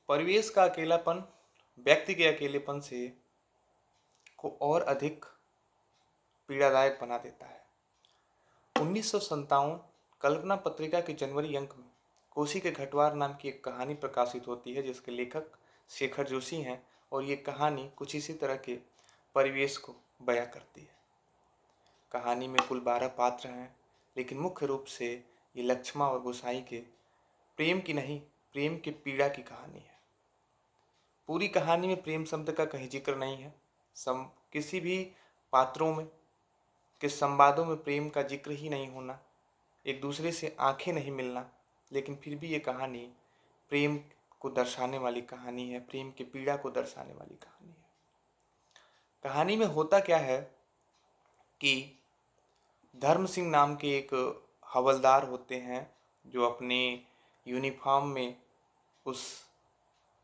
परिवेश का अकेलापन व्यक्ति के अकेलेपन से को और अधिक पीड़ादायक बना देता है। 1957 कल्पना पत्रिका के जनवरी अंक में कोसी के घटवार नाम की एक कहानी प्रकाशित होती है, जिसके लेखक शेखर जोशी हैं और ये कहानी कुछ इसी तरह के परिवेश को बयां करती है। कहानी में कुल 12 पात्र हैं, लेकिन मुख्य रूप से ये लक्ष्मा और गोसाई के प्रेम की नहीं, प्रेम की पीड़ा की कहानी है। पूरी कहानी में प्रेम शब्द का कहीं जिक्र नहीं है। किसी भी पात्रों में के संवादों में प्रेम का जिक्र ही नहीं होना, एक दूसरे से आंखें नहीं मिलना, लेकिन फिर भी ये कहानी प्रेम को दर्शाने वाली कहानी है, प्रेम की पीड़ा को दर्शाने वाली कहानी है। कहानी में होता क्या है कि धर्म सिंह नाम के एक हवलदार होते हैं, जो अपने यूनिफॉर्म में उस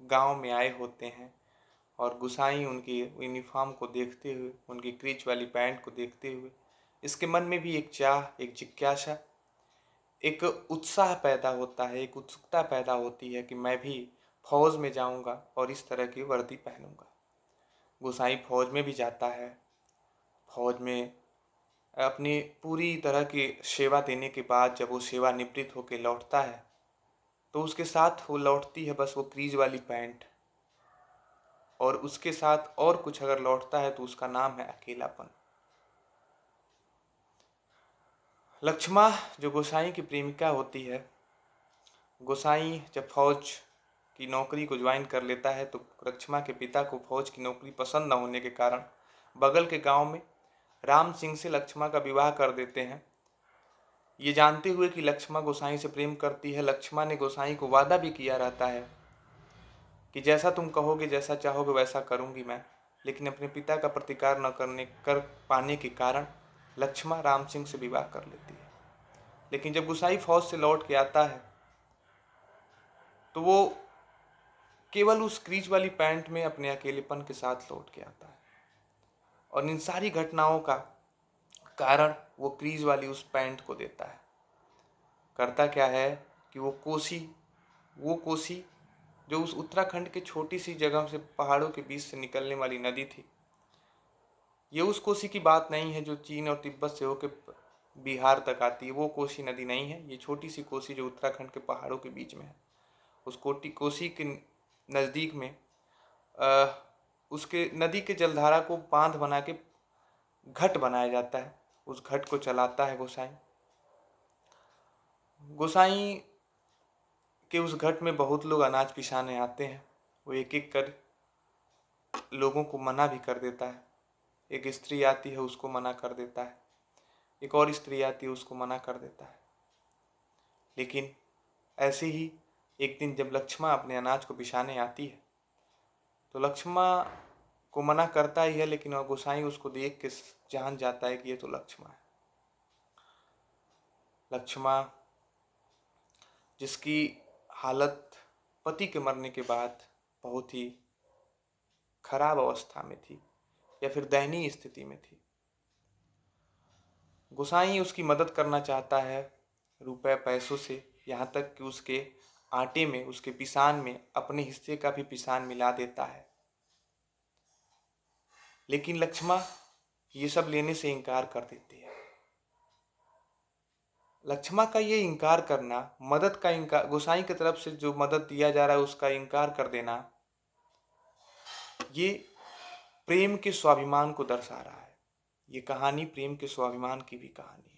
गांव में आए होते हैं और गुसाई उनकी यूनिफॉर्म को देखते हुए, उनकी क्रीच वाली पैंट को देखते हुए, इसके मन में भी एक चाह, एक जिज्ञासा, एक उत्साह पैदा होता है, एक उत्सुकता पैदा होती है कि मैं भी फौज में जाऊंगा और इस तरह की वर्दी पहनूंगा। गुसाई फौज में भी जाता है। फौज में अपनी पूरी तरह की सेवा देने के बाद जब वो सेवानिवृत्त होकर लौटता है, तो उसके साथ वो लौटती है बस वो क्रीज वाली पैंट, और उसके साथ और कुछ अगर लौटता है तो उसका नाम है अकेलापन। लक्ष्मा जो गोसाई की प्रेमिका होती है, गोसाई जब फौज की नौकरी को ज्वाइन कर लेता है तो लक्ष्मा के पिता को फौज की नौकरी पसंद न होने के कारण बगल के गांव में राम सिंह से लक्ष्मा का विवाह कर देते हैं। ये जानते हुए कि लक्ष्मा गोसाई से प्रेम करती है, लक्ष्मा ने गोसाई को वादा भी किया रहता है कि जैसा तुम कहोगे, जैसा चाहोगे वैसा करूंगी मैं, लेकिन अपने पिता का प्रतिकार न कर पाने के कारण लक्ष्मा राम सिंह से विवाह कर लेती है। लेकिन जब गुसाई फौज से लौट के आता है तो वो केवल उस क्रीज वाली पैंट में अपने अकेलेपन के साथ लौट के आता है, और इन सारी घटनाओं का कारण वो क्रीज वाली उस पैंट को देता है। करता क्या है कि वो कोसी जो उस उत्तराखंड के छोटी सी जगह से पहाड़ों के बीच से निकलने वाली नदी थी, ये उस कोसी की बात नहीं है जो चीन और तिब्बत से होकर बिहार तक आती है। वो कोसी नदी नहीं है, ये छोटी सी कोसी जो उत्तराखंड के पहाड़ों के बीच में है। उस कोसी के नज़दीक में उसके नदी के जलधारा को बांध बना के घट बनाया जाता है। उस घट को चलाता है गोसाई। गोसाई के उस घट में बहुत लोग अनाज पिसाने आते हैं। वो एक एक कर लोगों को मना भी कर देता है। एक स्त्री आती है, उसको मना कर देता है। एक और स्त्री आती है, उसको मना कर देता है। लेकिन ऐसे ही एक दिन जब लक्ष्मा अपने अनाज को पिसाने आती है तो लक्ष्मा को मना करता ही है, लेकिन वह गोसाई उसको देख के जान जाता है कि ये तो लक्ष्मा है। लक्ष्मा जिसकी हालत पति के मरने के बाद बहुत ही खराब अवस्था में थी या फिर दयनीय स्थिति में थी, गोसाई उसकी मदद करना चाहता है रुपए पैसों से, यहाँ तक कि उसके आटे में, उसके पिसान में अपने हिस्से का भी पिसान मिला देता है। लेकिन लक्ष्मा ये सब लेने से इनकार कर देती है। लक्ष्मा का ये इनकार करना, मदद का इनकार, गोसाई की तरफ से जो मदद दिया जा रहा है उसका इनकार कर देना, ये प्रेम के स्वाभिमान को दर्शा रहा है। ये कहानी प्रेम के स्वाभिमान की भी कहानी है।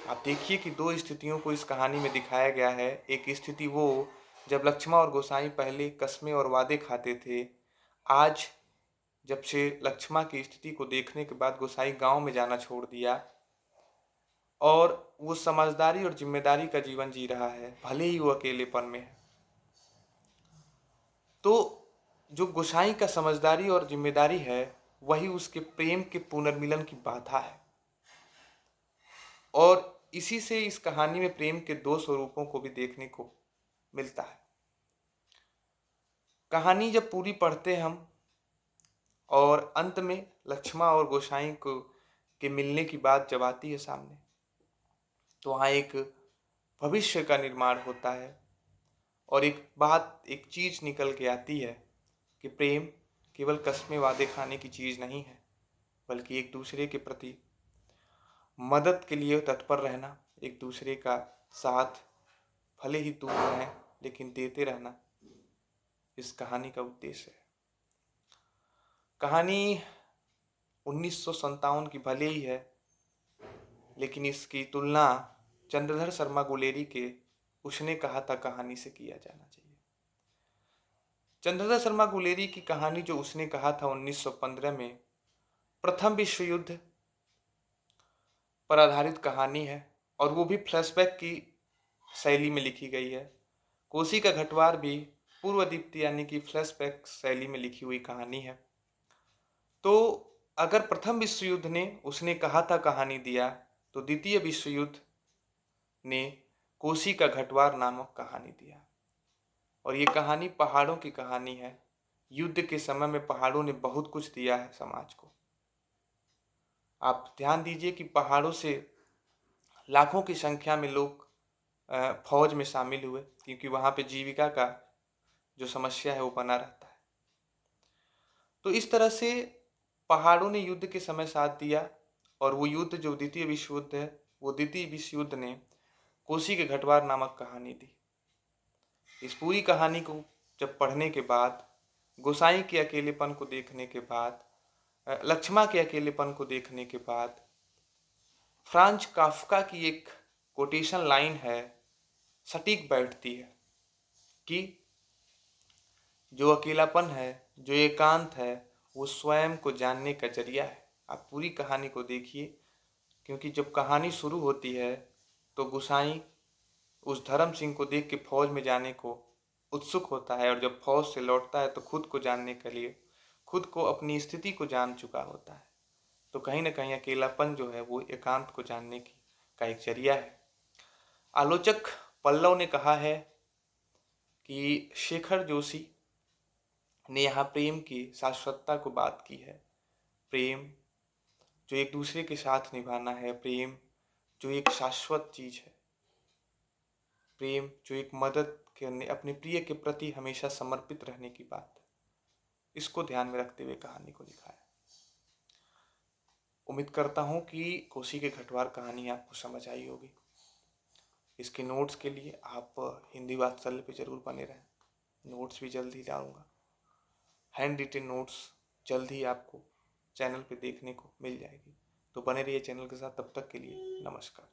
आप देखिए कि दो स्थितियों को इस कहानी में दिखाया गया है। एक स्थिति वो जब लक्ष्मा और गोसाई पहले कस्में और वादे खाते थे, आज जब से लक्ष्मा की स्थिति को देखने के बाद गोसाई गांव में जाना छोड़ दिया और वो समझदारी और जिम्मेदारी का जीवन जी रहा है, भले ही वो अकेलेपन में है। तो जो गोसाई का समझदारी और जिम्मेदारी है, वही उसके प्रेम के पुनर्मिलन की बाधा है। और इसी से इस कहानी में प्रेम के दो स्वरूपों को भी देखने को मिलता है। कहानी जब पूरी पढ़ते हम और अंत में लक्ष्मा और गोसाई को के मिलने की बात जब आती है सामने, तो वहाँ एक भविष्य का निर्माण होता है और एक चीज़ निकल के आती है कि प्रेम केवल कस्में वादे खाने की चीज़ नहीं है, बल्कि एक दूसरे के प्रति मदद के लिए तत्पर रहना, एक दूसरे का साथ भले ही दूर रहें लेकिन देते रहना इस कहानी का उद्देश्य है। कहानी 1957 की भले ही है, लेकिन इसकी तुलना चंद्रधर शर्मा गुलेरी के उसने कहा था कहानी से किया जाना चाहिए। चंद्रधर शर्मा गुलेरी की कहानी जो उसने कहा था 1915 में, प्रथम विश्व युद्ध पर आधारित कहानी है और वो भी फ्लैशबैक की शैली में लिखी गई है। कोसी का घटवार भी पूर्व दीप्ति यानी कि फ्लैशबैक शैली में लिखी हुई कहानी है। तो अगर प्रथम विश्व युद्ध ने उसने कहा था कहानी दिया, तो द्वितीय विश्व युद्ध ने कोसी का घटवार नामक कहानी दिया। और ये कहानी पहाड़ों की कहानी है। युद्ध के समय में पहाड़ों ने बहुत कुछ दिया है समाज को। आप ध्यान दीजिए कि पहाड़ों से लाखों की संख्या में लोग फौज में शामिल हुए, क्योंकि वहाँ पे जीविका का जो समस्या है वो बना रहता है। तो इस तरह से पहाड़ों ने युद्ध के समय साथ दिया। और वो युद्ध जो द्वितीय विश्व युद्ध है, वो द्वितीय विश्व युद्ध ने कोसी के घटवार नामक कहानी दी। इस पूरी कहानी को जब पढ़ने के बाद, गोसाई के अकेलेपन को देखने के बाद, लक्ष्मा के अकेलेपन को देखने के बाद, फ्रांज काफ्का की एक कोटेशन लाइन है, सटीक बैठती है कि जो अकेलापन है, जो एकांत है, वो स्वयं को जानने का जरिया है। आप पूरी कहानी को देखिए, क्योंकि जब कहानी शुरू होती है तो गोसाई उस धर्म सिंह को देख के फौज में जाने को उत्सुक होता है, और जब फौज से लौटता है तो खुद को जानने के लिए, खुद को अपनी स्थिति को जान चुका होता है। तो कहीं ना कहीं अकेलापन जो है वो एकांत को जानने की का एक जरिया है। आलोचक पल्लव ने कहा है कि शेखर जोशी ने यहाँ प्रेम की शाश्वतता को बात की है। प्रेम जो एक दूसरे के साथ निभाना है, प्रेम जो एक शाश्वत चीज है, प्रेम जो एक मदद करने, अपने प्रिय के प्रति हमेशा समर्पित रहने की बात है, इसको ध्यान में रखते हुए कहानी को लिखा है। उम्मीद करता हूँ कि कोसी के घटवार कहानी आपको समझ आई होगी। इसके नोट्स के लिए आप हिंदी वात्सल्य पे जरूर बने रहें। नोट्स भी जल्द ही डालूंगा। हैंड रिटेन नोट्स जल्द ही आपको चैनल पे देखने को मिल जाएगी। तो बने रहिए चैनल के साथ। तब तक के लिए नमस्कार।